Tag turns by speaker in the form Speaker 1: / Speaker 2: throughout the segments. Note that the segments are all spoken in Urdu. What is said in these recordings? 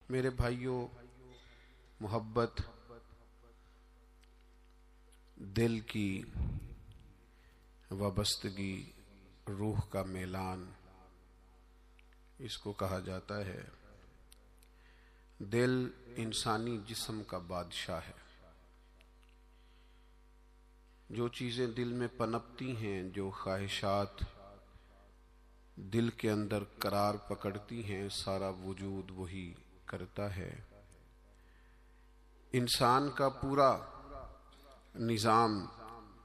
Speaker 1: میرے بھائیوں، محبت دل کی وابستگی، روح کا میلان، اس کو کہا جاتا ہے۔ دل انسانی جسم کا بادشاہ ہے۔ جو چیزیں دل میں پنپتی ہیں، جو خواہشات دل کے اندر قرار پکڑتی ہیں، سارا وجود وہی کرتا ہے۔ انسان کا پورا نظام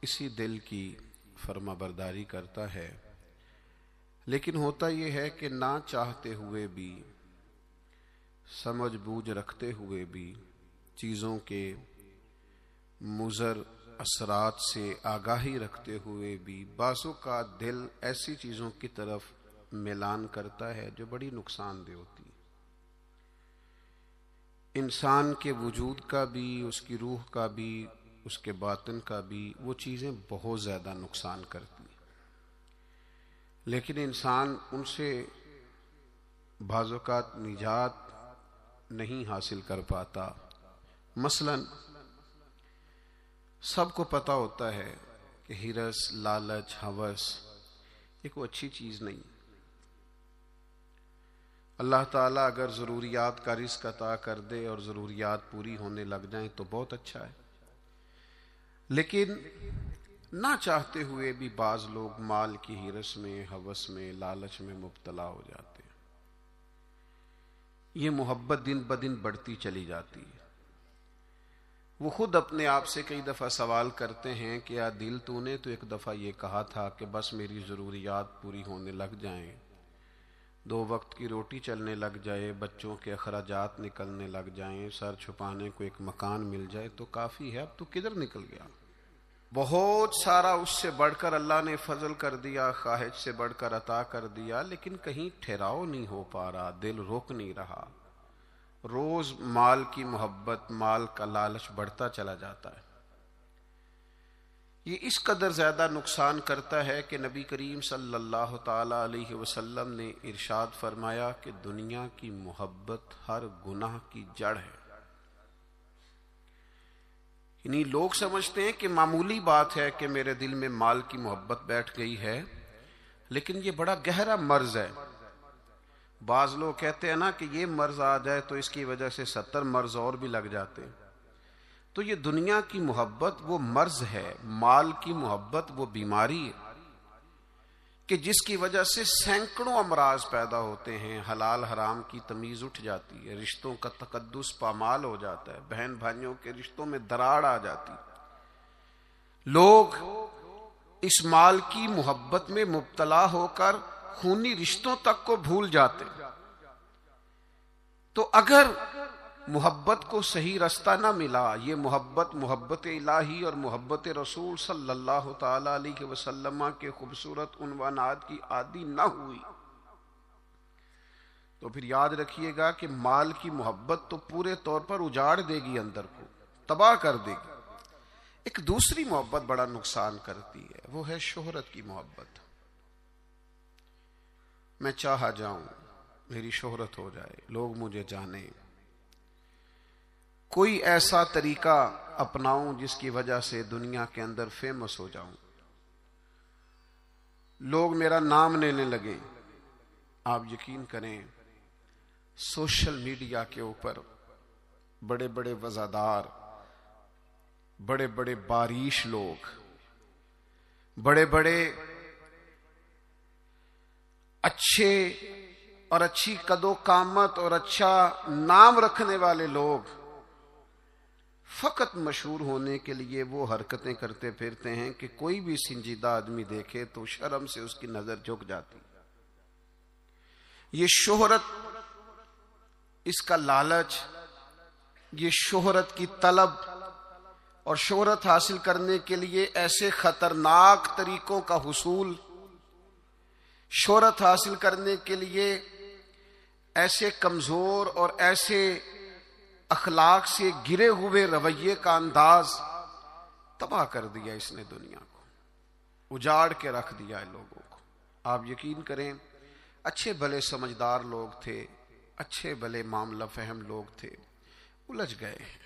Speaker 1: اسی دل کی فرما برداری کرتا ہے، لیکن ہوتا یہ ہے کہ نہ چاہتے ہوئے بھی، سمجھ بوجھ رکھتے ہوئے بھی، چیزوں کے مضر اثرات سے آگاہی رکھتے ہوئے بھی بعضوں کا دل ایسی چیزوں کی طرف میلان کرتا ہے جو بڑی نقصان دہ ہوتی ہے۔ انسان کے وجود کا بھی، اس کی روح کا بھی، اس کے باطن کا بھی وہ چیزیں بہت زیادہ نقصان کرتی ہیں، لیکن انسان ان سے بعض اوقات نجات نہیں حاصل کر پاتا۔ مثلا سب کو پتہ ہوتا ہے کہ ہرس، لالچ، ہوس یہ کوئی اچھی چیز نہیں۔ اللہ تعالیٰ اگر ضروریات کا رزق عطا کر دے اور ضروریات پوری ہونے لگ جائیں تو بہت اچھا ہے، لیکن نہ چاہتے ہوئے بھی بعض لوگ مال کی ہرس میں، ہوس میں، لالچ میں مبتلا ہو جاتے ہیں۔ یہ محبت دن بدن بڑھتی چلی جاتی ہے۔ وہ خود اپنے آپ سے کئی دفعہ سوال کرتے ہیں کہ یا دل تو نے تو ایک دفعہ یہ کہا تھا کہ بس میری ضروریات پوری ہونے لگ جائیں، 2 وقت کی روٹی چلنے لگ جائے، بچوں کے اخراجات نکلنے لگ جائیں، سر چھپانے کو ایک مکان مل جائے تو کافی ہے، اب تو کدھر نکل گیا؟ بہت سارا اس سے بڑھ کر اللہ نے فضل کر دیا، خواہش سے بڑھ کر عطا کر دیا، لیکن کہیں ٹھہراؤ نہیں ہو پا رہا، دل روک نہیں رہا۔ روز مال کی محبت، مال کا لالچ بڑھتا چلا جاتا ہے۔ یہ اس قدر زیادہ نقصان کرتا ہے کہ نبی کریم صلی اللہ تعالی علیہ وسلم نے ارشاد فرمایا کہ دنیا کی محبت ہر گناہ کی جڑ ہے۔ یعنی لوگ سمجھتے ہیں کہ معمولی بات ہے کہ میرے دل میں مال کی محبت بیٹھ گئی ہے، لیکن یہ بڑا گہرا مرض ہے۔ بعض لوگ کہتے ہیں نا کہ یہ مرض آ جائے تو اس کی وجہ سے 70 مرض اور بھی لگ جاتے ہیں۔ تو یہ دنیا کی محبت وہ مرض ہے، مال کی محبت وہ بیماری ہے کہ جس کی وجہ سے سینکڑوں امراض پیدا ہوتے ہیں، حلال حرام کی تمیز اٹھ جاتی ہے، رشتوں کا تقدس پامال ہو جاتا ہے، بہن بھائیوں کے رشتوں میں دراڑ آ جاتی ہے۔ لوگ اس مال کی محبت میں مبتلا ہو کر خونی رشتوں تک کو بھول جاتے ہیں۔ تو اگر محبت کو صحیح رستہ نہ ملا، یہ محبت الہی اور محبت رسول صلی اللہ تعالی علیہ وسلم کے خوبصورت عنوانات کی عادی نہ ہوئی، تو پھر یاد رکھیے گا کہ مال کی محبت تو پورے طور پر اجاڑ دے گی، اندر کو تباہ کر دے گی۔ ایک دوسری محبت بڑا نقصان کرتی ہے، وہ ہے شہرت کی محبت۔ میں چاہا جاؤں، میری شہرت ہو جائے، لوگ مجھے جانیں، کوئی ایسا طریقہ اپناؤں جس کی وجہ سے دنیا کے اندر فیمس ہو جاؤں، لوگ میرا نام لینے لگیں۔ آپ یقین کریں، سوشل میڈیا کے اوپر بڑے بڑے وزادار، بڑے بڑے باریش لوگ، بڑے بڑے اچھے اور اچھی قد و قامت اور اچھا نام رکھنے والے لوگ فقط مشہور ہونے کے لیے وہ حرکتیں کرتے پھرتے ہیں کہ کوئی بھی سنجیدہ آدمی دیکھے تو شرم سے اس کی نظر جھک جاتی۔ یہ شہرت، اس کا لالچ، یہ شہرت کی طلب اور شہرت حاصل کرنے کے لیے ایسے خطرناک طریقوں کا حصول، شہرت حاصل کرنے کے لیے ایسے کمزور اور ایسے اخلاق سے گرے ہوئے رویے کا انداز تباہ کر دیا اس نے دنیا کو، اجاڑ کے رکھ دیا ہے لوگوں کو۔ آپ یقین کریں، اچھے بھلے سمجھدار لوگ تھے، اچھے بھلے معاملہ فہم لوگ تھے، الجھ گئے ہیں،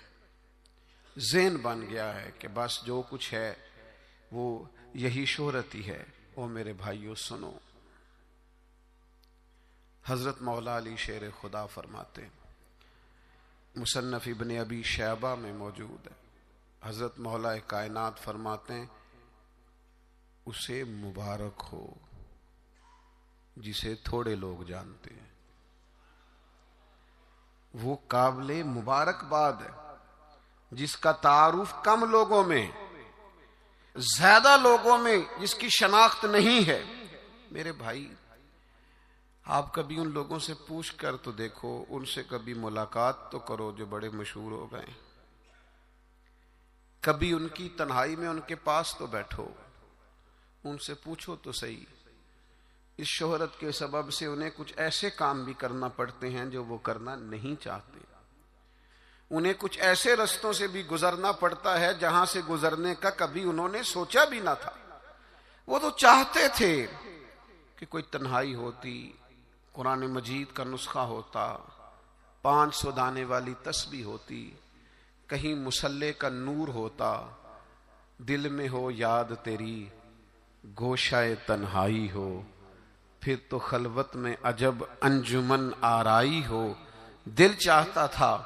Speaker 1: ذہن بن گیا ہے کہ بس جو کچھ ہے وہ یہی شہرت ہی ہے۔ او میرے بھائیو سنو، حضرت مولا علی شیر خدا فرماتے ہیں، مصنف ابن ابی شیبہ میں موجود ہے، حضرت مولا کائنات فرماتے ہیں اسے مبارک ہو جسے تھوڑے لوگ جانتے ہیں، وہ قابل مبارکباد ہے جس کا تعارف کم لوگوں میں، زیادہ لوگوں میں جس کی شناخت نہیں ہے۔ میرے بھائی، آپ کبھی ان لوگوں سے پوچھ کر تو دیکھو، ان سے کبھی ملاقات تو کرو جو بڑے مشہور ہو گئے، کبھی ان کی تنہائی میں ان کے پاس تو بیٹھو، ان سے پوچھو تو صحیح، اس شہرت کے سبب سے انہیں کچھ ایسے کام بھی کرنا پڑتے ہیں جو وہ کرنا نہیں چاہتے، انہیں کچھ ایسے رستوں سے بھی گزرنا پڑتا ہے جہاں سے گزرنے کا کبھی انہوں نے سوچا بھی نہ تھا۔ وہ تو چاہتے تھے کہ کوئی تنہائی ہوتی، قرآن مجید کا نسخہ ہوتا، 500 دانے والی تسبیح ہوتی، کہیں مصلے کا نور ہوتا، دل میں ہو یاد تیری گوشہ تنہائی ہو، پھر تو خلوت میں عجب انجمن آرائی ہو۔ دل چاہتا تھا،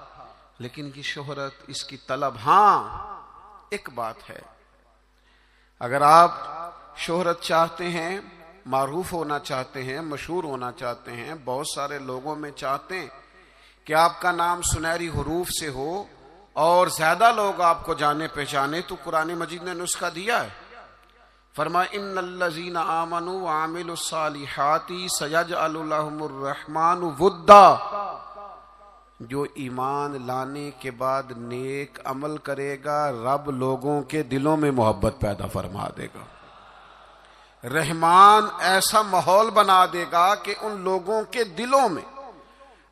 Speaker 1: لیکن یہ شہرت، اس کی طلب، ہاں ایک بات ہے، اگر آپ شہرت چاہتے ہیں، معروف ہونا چاہتے ہیں، مشہور ہونا چاہتے ہیں، بہت سارے لوگوں میں چاہتے ہیں کہ آپ کا نام سنہری حروف سے ہو اور زیادہ لوگ آپ کو جانے پہچانے، تو قرآن مجید نے نسخہ دیا ہے، فرمایا ان الذین آمنوا وعملوا الصالحات سیجعل لهم الرحمن ودا، جو ایمان لانے کے بعد نیک عمل کرے گا رب لوگوں کے دلوں میں محبت پیدا فرما دے گا، رحمان ایسا ماحول بنا دے گا کہ ان لوگوں کے دلوں میں،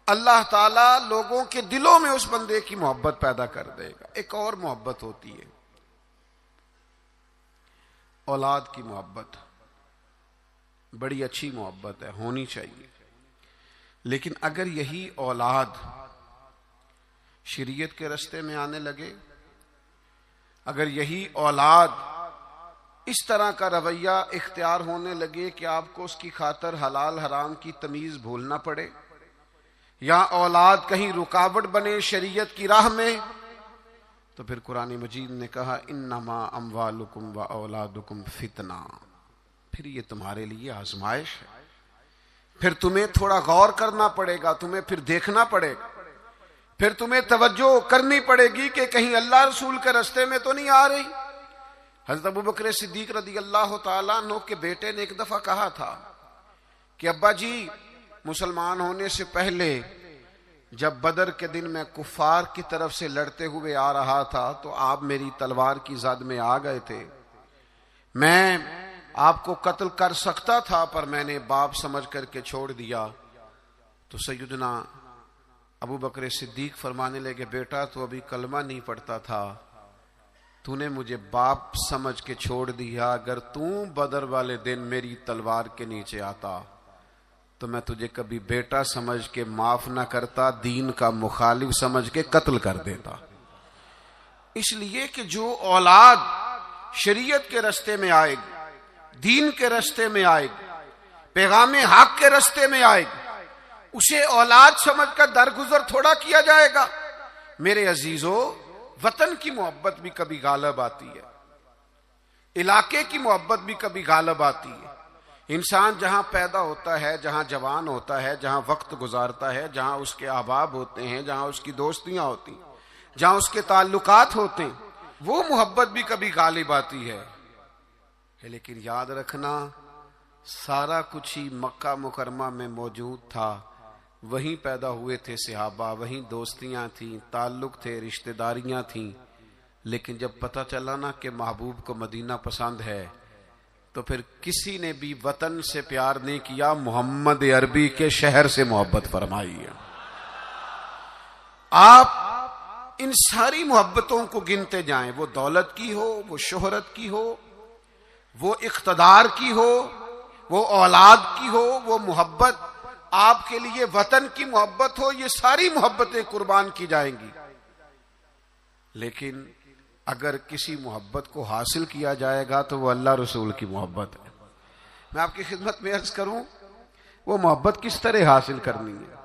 Speaker 1: اللہ تعالیٰ لوگوں کے دلوں میں اس بندے کی محبت پیدا کر دے گا۔ ایک اور محبت ہوتی ہے، اولاد کی محبت، بڑی اچھی محبت ہے، ہونی چاہیے، لیکن اگر یہی اولاد شریعت کے راستے میں آنے لگے، اگر یہی اولاد اس طرح کا رویہ اختیار ہونے لگے کہ آپ کو اس کی خاطر حلال حرام کی تمیز بھولنا پڑے، یا اولاد کہیں رکاوٹ بنے شریعت کی راہ میں، تو پھر قرآن مجید نے کہا انما اموالکم و اولادکم فتنہ، پھر یہ تمہارے لیے آزمائش ہے، پھر تمہیں تھوڑا غور کرنا پڑے گا، تمہیں پھر دیکھنا پڑے گا، پھر تمہیں توجہ کرنی پڑے گی کہ کہیں اللہ رسول کے راستے میں تو نہیں آ رہی۔ حضرت ابوبکر صدیق رضی اللہ تعالیٰ عنہ کے بیٹے نے ایک دفعہ کہا تھا کہ ابا جی، مسلمان ہونے سے پہلے جب بدر کے دن میں کفار کی طرف سے لڑتے ہوئے آ رہا تھا تو آپ میری تلوار کی زد میں آ گئے تھے، میں آپ کو قتل کر سکتا تھا پر میں نے باپ سمجھ کر کے چھوڑ دیا۔ تو سیدنا ابو بکر صدیق فرمانے لگے، بیٹا تو ابھی کلمہ نہیں پڑھتا تھا، تو نے مجھے باپ سمجھ کے چھوڑ دیا، اگر تو بدر والے دن میری تلوار کے نیچے آتا تو میں تجھے کبھی بیٹا سمجھ کے معاف نہ کرتا، دین کا مخالف سمجھ کے قتل کر دیتا۔ اس لیے کہ جو اولاد شریعت کے راستے میں آئے گی، دین کے راستے میں آئے گی، پیغام حق کے راستے میں آئے گی، اسے اولاد سمجھ کر درگزر تھوڑا کیا جائے گا۔ میرے عزیزو، وطن کی محبت بھی کبھی غالب آتی ہے، علاقے کی محبت بھی کبھی غالب آتی ہے۔ انسان جہاں پیدا ہوتا ہے، جہاں جوان ہوتا ہے، جہاں وقت گزارتا ہے، جہاں اس کے احباب ہوتے ہیں، جہاں اس کی دوستیاں ہوتی ہیں، جہاں اس کے تعلقات ہوتے ہیں، وہ محبت بھی کبھی غالب آتی ہے۔ لیکن یاد رکھنا، سارا کچھ ہی مکہ مکرمہ میں موجود تھا، وہیں پیدا ہوئے تھے صحابہ، وہیں دوستیاں تھیں، تعلق تھے، رشتہ داریاں تھیں، لیکن جب پتہ چلا نا کہ محبوب کو مدینہ پسند ہے تو پھر کسی نے بھی وطن سے پیار نہیں کیا، محمد عربی کے شہر سے محبت فرمائی ہے۔ آپ ان ساری محبتوں کو گنتے جائیں، وہ دولت کی ہو، وہ شہرت کی ہو، وہ اقتدار کی ہو، وہ اولاد کی ہو، وہ محبت آپ کے لیے وطن کی محبت ہو، یہ ساری محبتیں قربان کی جائیں گی. لیکن اگر کسی محبت کو حاصل کیا جائے گا تو وہ اللہ رسول کی محبت ہے. میں آپ کی خدمت میں عرض کروں وہ محبت کس طرح حاصل کرنی ہے.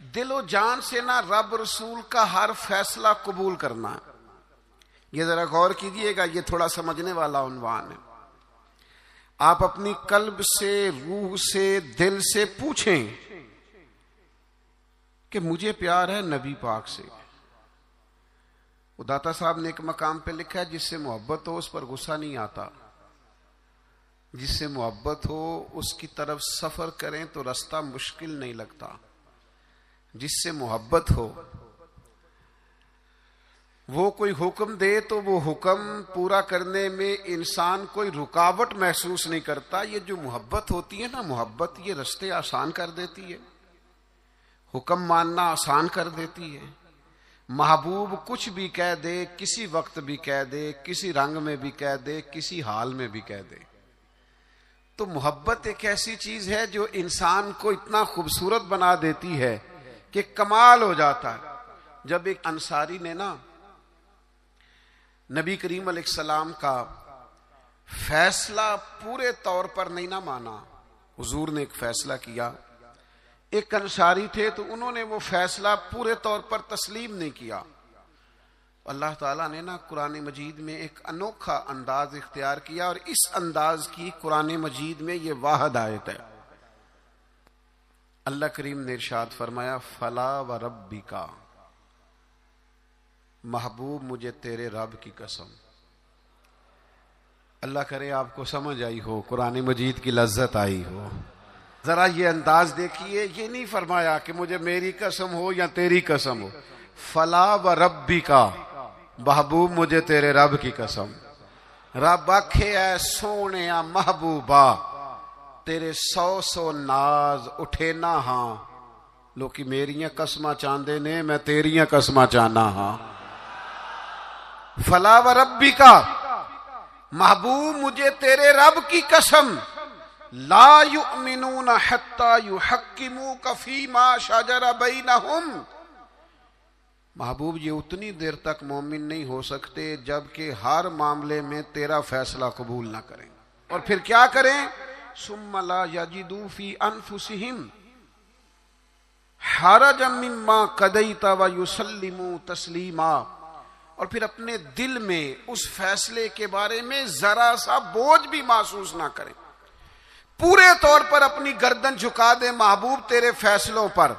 Speaker 1: دل و جان سے نہ رب رسول کا ہر فیصلہ قبول کرنا ہے. یہ ذرا غور کیجئے گا، یہ تھوڑا سمجھنے والا عنوان ہے. آپ اپنی قلب سے، روح سے، دل سے پوچھیں کہ مجھے پیار ہے نبی پاک سے. داتا صاحب نے ایک مقام پہ لکھا ہے، جس سے محبت ہو اس پر غصہ نہیں آتا، جس سے محبت ہو اس کی طرف سفر کریں تو راستہ مشکل نہیں لگتا. جس سے محبت ہو وہ کوئی حکم دے تو وہ حکم پورا کرنے میں انسان کوئی رکاوٹ محسوس نہیں کرتا. یہ جو محبت ہوتی ہے نا، محبت یہ رستے آسان کر دیتی ہے، حکم ماننا آسان کر دیتی ہے. محبوب کچھ بھی کہہ دے، کسی وقت بھی کہہ دے، کسی رنگ میں بھی کہہ دے، کسی حال میں بھی کہہ دے. تو محبت ایک ایسی چیز ہے جو انسان کو اتنا خوبصورت بنا دیتی ہے کہ کمال ہو جاتا ہے. جب ایک انصاری نے نا نبی کریم علیہ السلام کا فیصلہ پورے طور پر نہیں نہ مانا، حضور نے ایک فیصلہ کیا، ایک انصاری تھے تو انہوں نے وہ فیصلہ پورے طور پر تسلیم نہیں کیا. اللہ تعالیٰ نے نا قرآن مجید میں ایک انوکھا انداز اختیار کیا، اور اس انداز کی قرآن مجید میں یہ واحد آیت ہے. اللہ کریم نے ارشاد فرمایا فلا وربک، محبوب مجھے تیرے رب کی قسم. اللہ کرے آپ کو سمجھ آئی ہو، قرآن مجید کی لذت آئی ہو. ذرا یہ انداز دیکھیے، یہ نہیں فرمایا کہ مجھے میری قسم ہو یا تیری قسم ہو. فلا وربک، محبوب مجھے تیرے رب کی قسم. رب آکھے اے سونے محبوبہ تیرے 100 ناز اٹھے نہ ہاں. لوکی میریاں قسماں چاندے نے، میں تیریاں قسماں چاہنا ہاں. فلا وربک، محبوب مجھے تیرے رب کی قسم، لا یؤمنون حتی یحکموک فیما شجر بینہم. محبوب یہ اتنی دیر تک مومن نہیں ہو سکتے جب کہ ہر معاملے میں تیرا فیصلہ قبول نہ کریں. اور پھر کیا کریں؟ ثم لا یجدوا فی انفسہم حرجا مما قضیت ویسلموا تسلیما. اور پھر اپنے دل میں اس فیصلے کے بارے میں ذرا سا بوجھ بھی محسوس نہ کریں، پورے طور پر اپنی گردن جھکا دیں محبوب تیرے فیصلوں پر.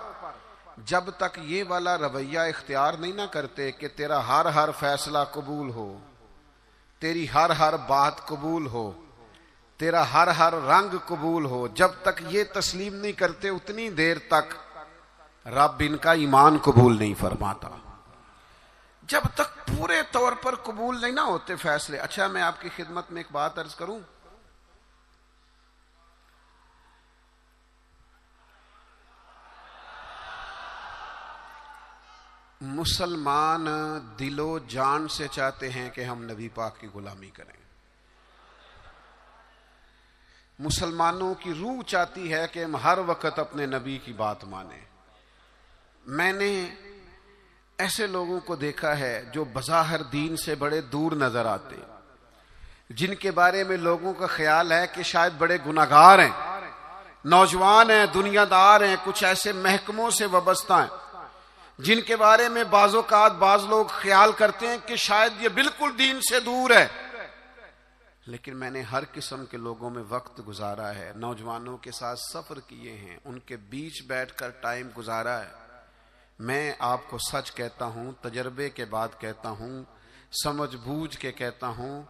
Speaker 1: جب تک یہ والا رویہ اختیار نہیں نہ کرتے کہ تیرا ہر فیصلہ قبول ہو، تیری ہر بات قبول ہو، تیرا ہر رنگ قبول ہو، جب تک یہ تسلیم نہیں کرتے اتنی دیر تک رب ان کا ایمان قبول نہیں فرماتا. جب تک پورے طور پر قبول نہیں نہ ہوتے فیصلے. اچھا میں آپ کی خدمت میں ایک بات عرض کروں، مسلمان دل و جان سے چاہتے ہیں کہ ہم نبی پاک کی غلامی کریں. مسلمانوں کی روح چاہتی ہے کہ ہم ہر وقت اپنے نبی کی بات مانیں. میں نے ایسے لوگوں کو دیکھا ہے جو بظاہر دین سے بڑے دور نظر آتے، جن کے بارے میں لوگوں کا خیال ہے کہ شاید بڑے گناہگار ہیں، نوجوان ہیں، دنیا دار ہیں، کچھ ایسے محکموں سے وابستہ ہیں جن کے بارے میں بعض اوقات بعض لوگ خیال کرتے ہیں کہ شاید یہ بالکل دین سے دور ہے. لیکن میں نے ہر قسم کے لوگوں میں وقت گزارا ہے، نوجوانوں کے ساتھ سفر کیے ہیں، ان کے بیچ بیٹھ کر ٹائم گزارا ہے. میں آپ کو سچ کہتا ہوں، تجربے کے بعد کہتا ہوں، سمجھ بوجھ کے کہتا ہوں،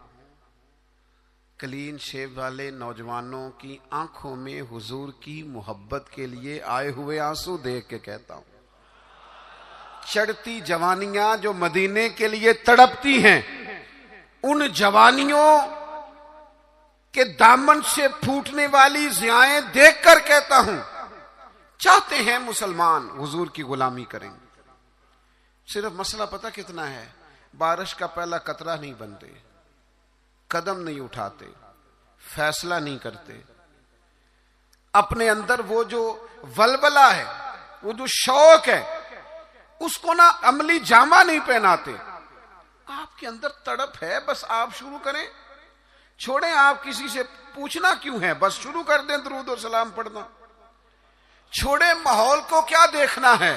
Speaker 1: کلین شیو والے نوجوانوں کی آنکھوں میں حضور کی محبت کے لیے آئے ہوئے آنسو دیکھ کے کہتا ہوں. چڑھتی جوانیاں جو مدینے کے لیے تڑپتی ہیں، ان جوانیوں کے دامن سے پھوٹنے والی ضیائیں دیکھ کر کہتا ہوں، چاہتے ہیں مسلمان حضور کی غلامی کریں. صرف مسئلہ پتہ کتنا ہے؟ بارش کا پہلا قطرہ نہیں بنتے، قدم نہیں اٹھاتے، فیصلہ نہیں کرتے. اپنے اندر وہ جو ولولہ ہے، وہ جو شوق ہے، اس کو نہ عملی جامہ نہیں پہناتے. آپ کے اندر تڑپ ہے، بس آپ شروع کریں. چھوڑیں آپ کسی سے پوچھنا کیوں ہے، بس شروع کر دیں درود و سلام پڑھنا. چھوڑیں ماحول کو کیا دیکھنا ہے.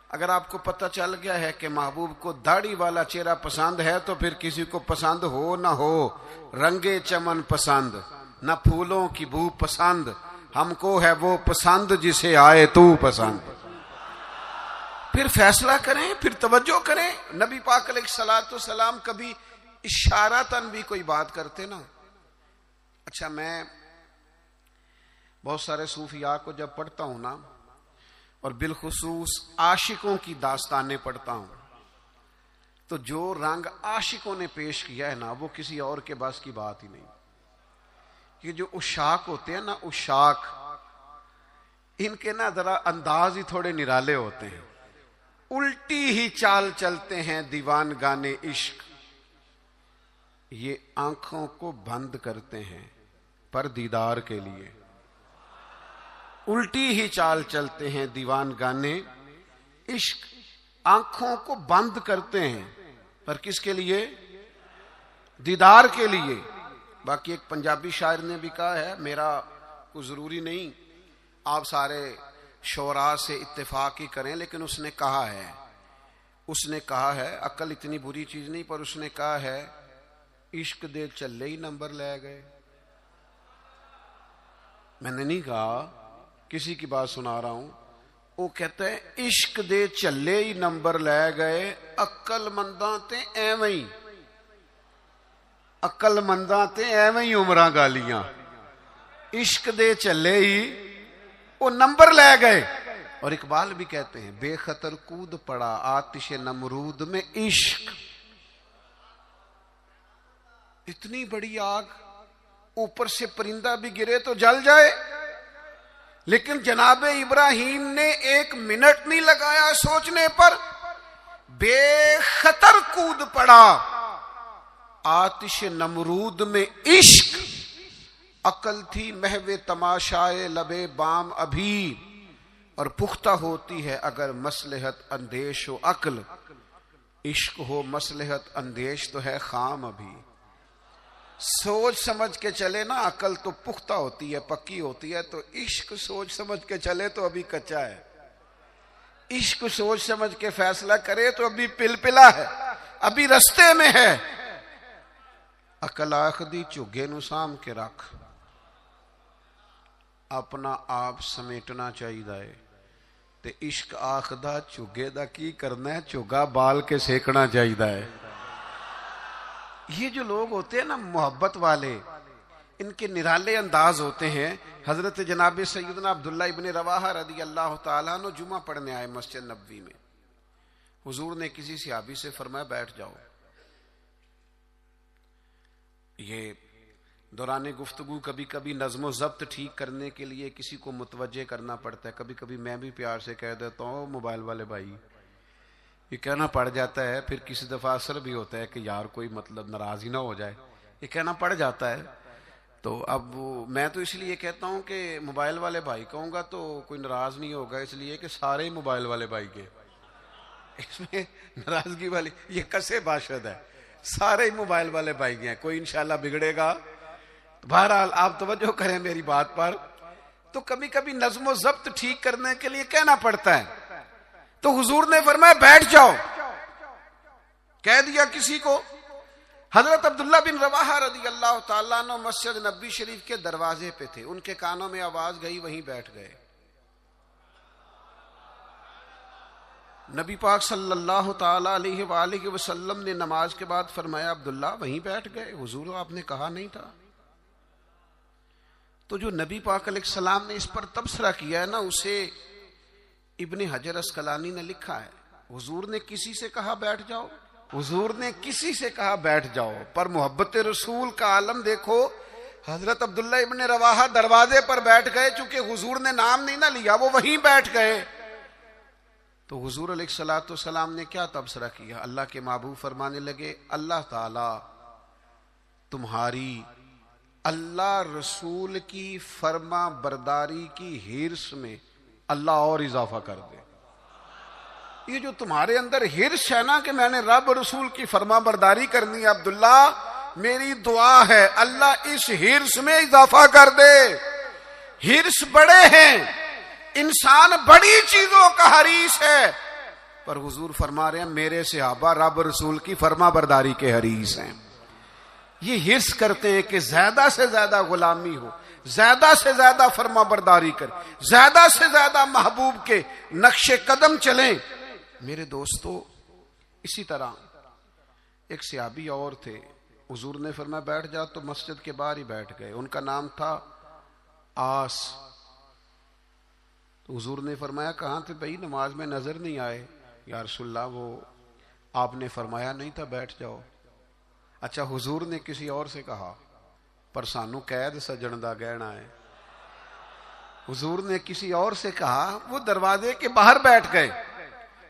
Speaker 1: اگر آپ کو پتہ چل گیا ہے کہ محبوب کو داڑھی والا چہرہ پسند ہے تو پھر کسی کو پسند ہو نہ ہو، رنگے چمن پسند نہ پھولوں کی بو پسند، ہم کو ہے وہ پسند جسے آئے تو پسند. پھر فیصلہ کریں، پھر توجہ کریں. نبی پاک علیہ الصلوۃ والسلام کبھی اشارتاً بھی کوئی بات کرتے نا. اچھا، میں بہت سارے صوفیاء کو جب پڑھتا ہوں نا، اور بالخصوص عاشقوں کی داستانیں پڑھتا ہوں، تو جو رنگ عاشقوں نے پیش کیا ہے نا، وہ کسی اور کے بس کی بات ہی نہیں. یہ جو عشاق ہوتے ہیں نا، عشاق، ان کے نا ذرا انداز ہی تھوڑے نرالے ہوتے ہیں. الٹی ہی چال چلتے ہیں دیوان گانے عشق، یہ آنکھوں کو بند کرتے ہیں پر دیدار کے لیے. الٹی ہی چال چلتے ہیں دیوان گانے عشق، آنکھوں کو بند کرتے ہیں پر کس کے لیے؟ دیدار کے لیے. باقی ایک پنجابی شاعر نے بھی کہا ہے، میرا کوئی ضروری نہیں آپ سارے شعراء سے اتفاق ہی کریں، لیکن اس نے کہا ہے عقل اتنی بری چیز نہیں، پر اس نے کہا ہے عشق دے چلے ہی نمبر لے گئے. میں نے نہیں کہا، کسی کی بات سنا رہا ہوں. وہ کہتا ہے عشق دے چلے ہی نمبر لے گئے، عقل منداں تے ایویں، عقل منداں تے ایویں عمراں گالیاں. عشق دے چلے ہی وہ نمبر لے گئے. اور اقبال بھی کہتے ہیں بے خطر کود پڑا آتش نمرود میں عشق. اتنی بڑی آگ، اوپر سے پرندہ بھی گرے تو جل جائے، لیکن جناب ابراہیم نے 1 منٹ نہیں لگایا سوچنے پر، بے خطر کود پڑا آتش نمرود میں عشق. عقل تھی محو تماشائے لبے بام ابھی، اور پختہ ہوتی ہے اگر مصلحت اندیش و عقل. عشق ہو مصلحت اندیش تو ہے خام ابھی. سوچ سمجھ کے چلے نا، عقل تو پختہ ہوتی ہے، پکی ہوتی ہے. تو عشق سوچ سمجھ کے چلے تو ابھی کچا ہے. عشق سوچ سمجھ کے فیصلہ کرے تو ابھی پلپلا ہے، ابھی رستے میں ہے. عقل آخدی چگے نو سام کے رکھ، اپنا آپ سمیٹنا چاہیے. تے عشق آخدہ چگے دا کی کرنا ہے، چگا بال کے سیکنا چاہیے. یہ جو لوگ ہوتے ہیں نا محبت والے، ان کے نرالے انداز ہوتے ہیں. حضرت جناب سیدنا عبداللہ ابن رواحہ رضی اللہ تعالیٰ عنہ جمعہ پڑھنے آئے مسجد نبوی میں. حضور نے کسی صحابی سے فرمایا بیٹھ جاؤ. یہ دوران گفتگو کبھی کبھی نظم و ضبط ٹھیک کرنے کے لیے کسی کو متوجہ کرنا پڑتا ہے. کبھی کبھی میں بھی پیار سے کہہ دیتا ہوں موبائل والے بھائی، یہ کہنا پڑ جاتا ہے. پھر کسی دفعہ اثر بھی ہوتا ہے کہ یار کوئی مطلب ناراض ہی نہ ہو جائے، یہ کہنا پڑ جاتا ہے. تو اب میں تو اس لیے کہتا ہوں کہ موبائل والے بھائی کہوں گا تو کوئی ناراض نہیں ہوگا، اس لیے کہ سارے ہی موبائل والے بھائی کے، اس میں ناراضگی والی یہ کسے باشد ہے، سارے ہی موبائل والے بھائی ہیں، کوئی انشاءاللہ بگڑے گا. بہرحال آپ توجہ کریں میری بات پر. تو کبھی کبھی نظم و ضبط ٹھیک کرنے کے لیے کہنا پڑتا ہے. تو حضور نے فرمایا بیٹھ جاؤ. کہہ دیا کسی کو. حضرت عبداللہ بن رواحہ رضی اللہ تعالیٰ عنہ مسجد نبوی شریف کے دروازے پہ تھے، ان کے کانوں میں آواز گئی، وہیں بیٹھ گئے. نبی پاک صلی اللہ تعالیٰ علیہ وآلہ وسلم نے نماز کے بعد فرمایا عبداللہ وہیں بیٹھ گئے، حضور آپ نے کہا نہیں تھا. تو جو نبی پاک علیہ السلام نے اس پر تبصرہ کیا ہے نا، اسے ابن حجر اسقلانی نے لکھا ہے. حضور نے کسی سے کہا بیٹھ جاؤ، حضور نے کسی سے کہا بیٹھ جاؤ، پر محبت رسول کا عالم دیکھو. حضرت عبداللہ ابن رواحہ دروازے پر بیٹھ گئے، چونکہ حضور نے نام نہیں نہ لیا، وہ وہیں بیٹھ گئے. تو حضور علیہ الصلوۃ والسلام نے کیا تبصرہ کیا؟ اللہ کے محبوب فرمانے لگے اللہ تعالی تمہاری اللہ رسول کی فرما برداری کی ہرس میں اللہ اور اضافہ کر دے. یہ جو تمہارے اندر ہرس ہے نا کہ میں نے رب رسول کی فرما برداری کرنی ہے، عبداللہ میری دعا ہے اللہ اس ہرس میں اضافہ کر دے. ہرس بڑے ہیں، انسان بڑی چیزوں کا حریص ہے، پر حضور فرما رہے ہیں میرے صحابہ رب رسول کی فرما برداری کے حریص ہیں. یہ ہرس کرتے ہیں کہ زیادہ سے زیادہ غلامی ہو، زیادہ سے زیادہ فرما برداری کریں، زیادہ سے زیادہ محبوب کے نقش قدم چلیں. میرے دوستو، اسی طرح ایک صحابی اور تھے، حضور نے فرمایا بیٹھ جا، تو مسجد کے باہر ہی بیٹھ گئے. ان کا نام تھا آس. تو حضور نے فرمایا کہاں تھے بھائی، نماز میں نظر نہیں آئے. یا رسول اللہ وہ آپ نے فرمایا نہیں تھا بیٹھ جاؤ. اچھا حضور نے کسی اور سے کہا پر سانو قید سجن دا گہنا ہے. حضور نے کسی اور سے کہا، وہ دروازے کے باہر بیٹھ گئے.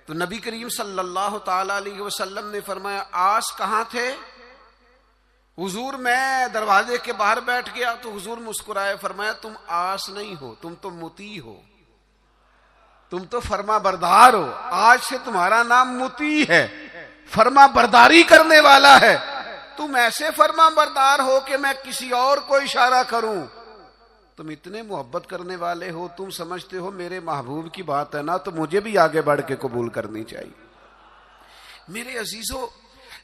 Speaker 1: تو نبی کریم صلی اللہ تعالی علیہ وسلم نے فرمایا آس کہاں تھے؟ حضور میں دروازے کے باہر بیٹھ گیا. تو حضور مسکرائے، فرمایا تم آس نہیں ہو، تم تو مطیع ہو، تم تو فرما بردار ہو. آج سے تمہارا نام مطیع ہے، فرما برداری کرنے والا ہے. تم ایسے فرما بردار ہو کہ میں کسی اور کو اشارہ کروں. تم اتنے محبت کرنے والے ہو، تم سمجھتے ہو میرے محبوب کی بات ہے نا تو مجھے بھی آگے بڑھ کے قبول کرنی چاہیے. میرے عزیزو،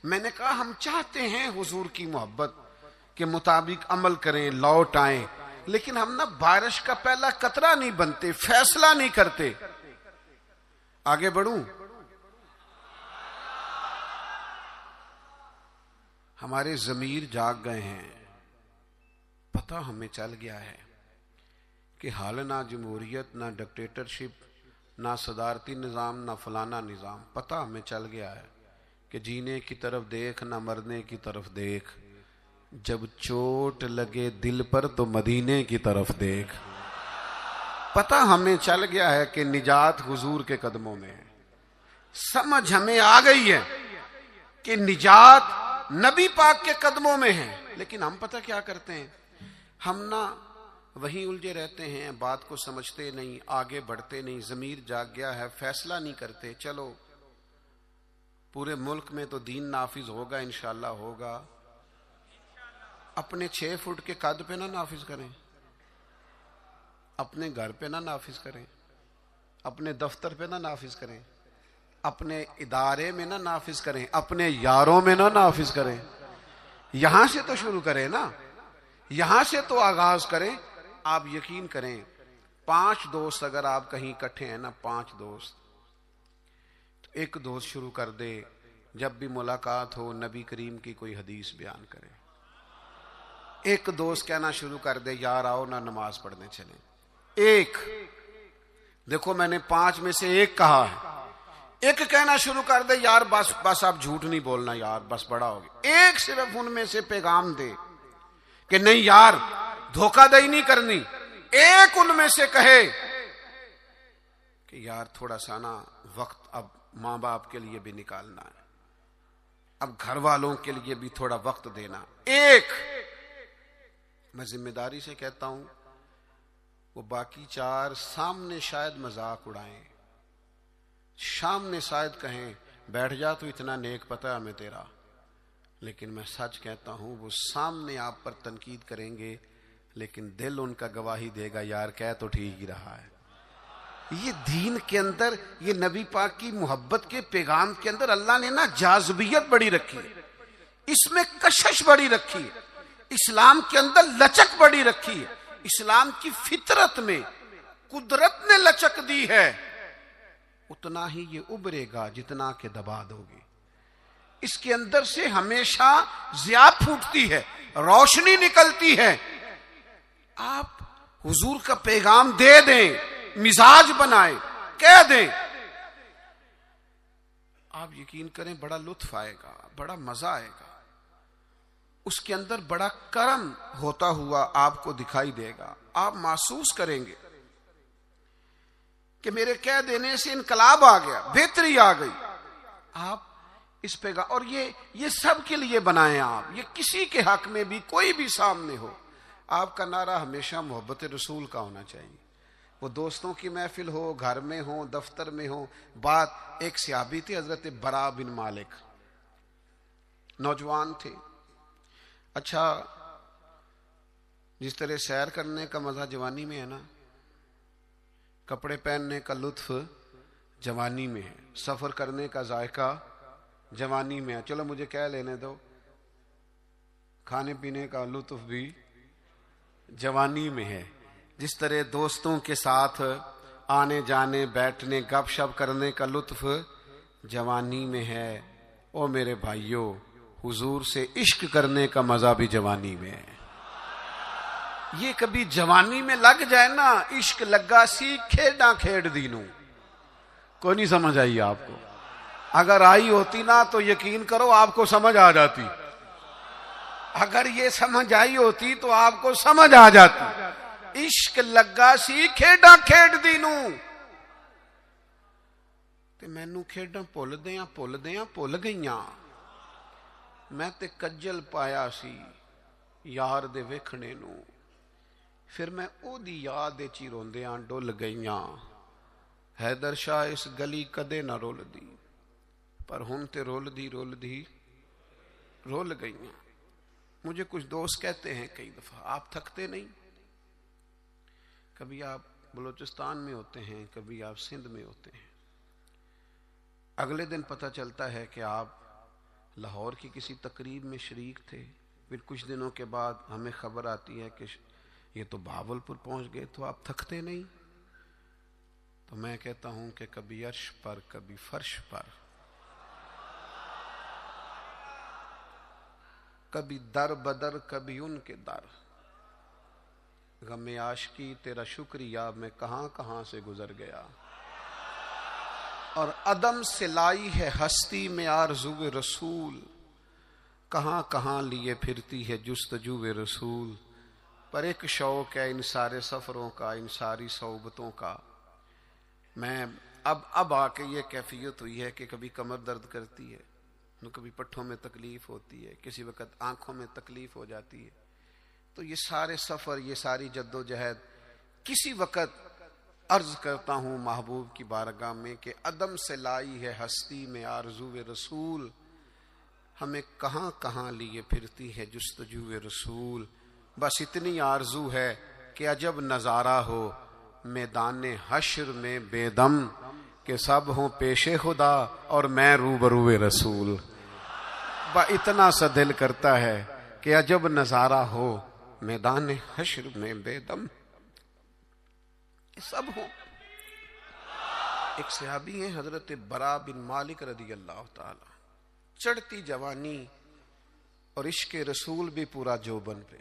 Speaker 1: میں نے کہا ہم چاہتے ہیں حضور کی محبت کے مطابق عمل کریں، لوٹ آئیں، لیکن ہم نا بارش کا پہلا قطرہ نہیں بنتے، فیصلہ نہیں کرتے. آگے بڑھوں؟ ہمارے ضمیر جاگ گئے ہیں، پتہ ہمیں چل گیا ہے کہ حال نہ جمہوریت، نہ ڈکٹیٹرشپ، نہ صدارتی نظام، نہ فلانا نظام. پتہ ہمیں چل گیا ہے کہ جینے کی طرف دیکھ نہ مرنے کی طرف دیکھ، جب چوٹ لگے دل پر تو مدینے کی طرف دیکھ. پتہ ہمیں چل گیا ہے کہ نجات حضور کے قدموں میں ہے. سمجھ ہمیں آ گئی ہے کہ نجات نبی پاک کے قدموں میں ہے. لیکن ہم پتہ کیا کرتے ہیں، ہم نہ وہیں الجھے رہتے ہیں، بات کو سمجھتے نہیں، آگے بڑھتے نہیں. ضمیر جاگ گیا ہے، فیصلہ نہیں کرتے. چلو پورے ملک میں تو دین نافذ ہوگا، انشاءاللہ ہوگا. اپنے 6 فٹ کے قد پہ نہ نافذ کریں، اپنے گھر پہ نہ نافذ کریں، اپنے دفتر پہ نہ نافذ کریں، اپنے ادارے میں نہ نافذ کریں، اپنے یاروں میں نہ نافذ کریں. یہاں سے تو شروع کریں نا، یہاں سے تو آغاز کریں. آپ یقین کریں 5 دوست اگر آپ کہیں اکٹھے ہیں نا، 5 دوست، تو ایک دوست شروع کر دے جب بھی ملاقات ہو نبی کریم کی کوئی حدیث بیان کرے. ایک دوست کہنا شروع کر دے یار آؤ نہ نماز پڑھنے چلیں. ایک دیکھو میں نے 5 میں سے ایک کہا ہے. ایک کہنا شروع کر دے یار بس آپ جھوٹ نہیں بولنا یار، بس بڑا ہو گیا. ایک صرف ان میں سے پیغام دے کہ نہیں یار دھوکہ دہی نہیں کرنی. ایک ان میں سے کہے کہ یار تھوڑا سا نا وقت اب ماں باپ کے لیے بھی نکالنا ہے، اب گھر والوں کے لیے بھی تھوڑا وقت دینا. ایک میں ذمہ داری سے کہتا ہوں، وہ باقی 4 سامنے شاید مذاق اڑائیں، سامنے شاید کہیں بیٹھ جا تو اتنا نیک پتہ ہے ہمیں تیرا، لیکن میں سچ کہتا ہوں وہ سامنے آپ پر تنقید کریں گے لیکن دل ان کا گواہی دے گا یار کہہ تو ٹھیک ہی رہا ہے. یہ دین کے اندر، یہ نبی پاک کی محبت کے پیغام کے اندر اللہ نے نا جاذبیت بڑی رکھی ہے، اس میں کشش بڑی رکھی ہے، اسلام کے اندر لچک بڑی رکھی ہے. اسلام کی فطرت میں قدرت نے لچک دی ہے، اتنا ہی یہ ابھرے گا جتنا کہ دبا دو گے. اس کے اندر سے ہمیشہ ضیاء پھوٹتی ہے، روشنی نکلتی ہے. آپ حضور کا پیغام دے دیں، مزاج بنائیں، کہہ دیں، آپ یقین کریں بڑا لطف آئے گا، بڑا مزہ آئے گا. اس کے اندر بڑا کرم ہوتا ہوا آپ کو دکھائی دے گا. آپ محسوس کریں گے کہ میرے کہہ دینے سے انقلاب آ گیا، بہتری آ گئی. آپ اس پہ اور یہ سب کے لیے بنائیں. آپ یہ کسی کے حق میں بھی کوئی بھی سامنے ہو آپ کا نعرہ ہمیشہ محبت رسول کا ہونا چاہیے. وہ دوستوں کی محفل ہو، گھر میں ہو، دفتر میں ہو. بات ایک صحابی تھے حضرت برا بن مالک، نوجوان تھے. اچھا، جس طرح سیر کرنے کا مزہ جوانی میں ہے نا، کپڑے پہننے کا لطف جوانی میں ہے، سفر کرنے کا ذائقہ جوانی میں ہے. چلو مجھے کہہ لینے دو، کھانے پینے کا لطف بھی جوانی میں ہے. جس طرح دوستوں کے ساتھ آنے جانے، بیٹھنے، گپ شپ کرنے کا لطف جوانی میں ہے. او میرے بھائیوں، حضور سے عشق کرنے کا مزہ بھی جوانی میں ہے. یہ کبھی جوانی میں لگ جائے نا، عشق لگا سی کھیڈاں کھیڑ دینوں. کوئی نہیں سمجھ آئی آپ کو؟ اگر آئی ہوتی نا تو یقین کرو آپ کو سمجھ آ جاتی. اگر یہ سمجھ آئی ہوتی تو آپ کو سمجھ آ جاتی. عشق لگا سی کھیڈاں کھیڈ دینوں تے مینوں کھیڈاں بھل گئیاں. میں تے کجل پایا سی یار دے ویکھنے نو، پھر میں او دی یاد وچ ہی روندیاں ڈل گئیاں. حیدر شاہ اس گلی کدے نہ رول دی، پر ہن تے رول دی رول گئیاں. مجھے کچھ دوست کہتے ہیں کئی دفعہ، آپ تھکتے نہیں؟ کبھی آپ بلوچستان میں ہوتے ہیں، کبھی آپ سندھ میں ہوتے ہیں، اگلے دن پتہ چلتا ہے کہ آپ لاہور کی کسی تقریب میں شریک تھے. پھر کچھ دنوں کے بعد ہمیں خبر آتی ہے کہ یہ تو بہاول پور پہنچ گئے. تو آپ تھکتے نہیں؟ تو میں کہتا ہوں کہ کبھی عرش پر، کبھی فرش پر، کبھی در بدر، کبھی ان کے در. غم عاشقی تیرا شکریہ میں کہاں کہاں سے گزر گیا، اور عدم سے لائی ہے ہستی میں آرزو رسول. کہاں کہاں لیے پھرتی ہے جستجو رسول. پر ایک شوق ہے ان سارے سفروں کا، ان ساری صحبتوں کا. میں اب آ کے یہ کیفیت ہوئی ہے کہ کبھی کمر درد کرتی ہے، کبھی پٹھوں میں تکلیف ہوتی ہے، کسی وقت آنکھوں میں تکلیف ہو جاتی ہے. تو یہ سارے سفر، یہ ساری جد و جہد، کسی وقت عرض کرتا ہوں محبوب کی بارگاہ میں کہ عدم سے لائی ہے ہستی میں آرزو رسول. ہمیں کہاں کہاں لیے پھرتی ہے جستجو رسول. بس اتنی آرزو ہے کہ عجب نظارہ ہو میدان حشر میں بے دم، کہ سب ہوں پیش خدا اور میں روبرو رسول. اتنا سا دل کرتا ہے کہ عجب نظارہ ہو میدان حشر میں بے دم، سب ہو. ایک صحابی ہیں حضرت برا بن مالک رضی اللہ تعالی، چڑھتی جوانی اور عشق رسول بھی پورا جوبن پہ.